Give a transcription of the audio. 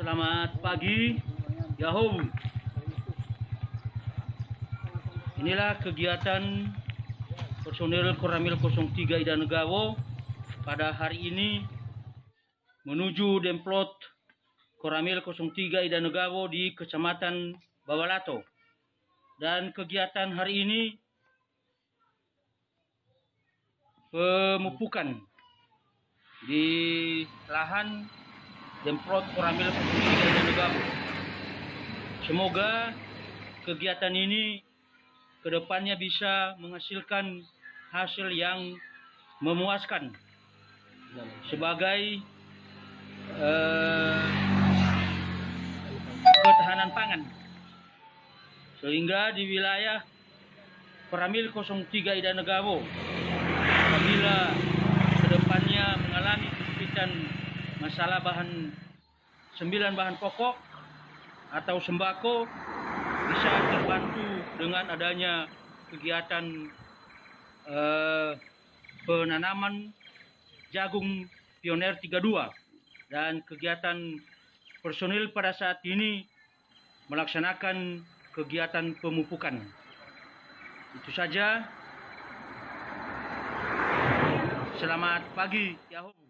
Selamat pagi, Yahoo. Inilah kegiatan personil Koramil 03 Ida Negawo pada hari ini menuju Demplot Koramil 03 Ida Negawo di Kecamatan Bawalato. Dan kegiatan hari ini pemupukan di lahan Demplot Koramil 03 Ida Negawo. Semoga kegiatan ini kedepannya bisa menghasilkan hasil yang memuaskan sebagai ketahanan pangan, sehingga di wilayah Koramil 03 Ida Negawo apabila kedepannya mengalami kesulitan masalah 9 bahan pokok atau sembako, bisa terbantu dengan adanya kegiatan penanaman jagung pioner 32, dan kegiatan personil pada saat ini melaksanakan kegiatan pemupukan. Itu saja. Selamat pagi, Yahoo.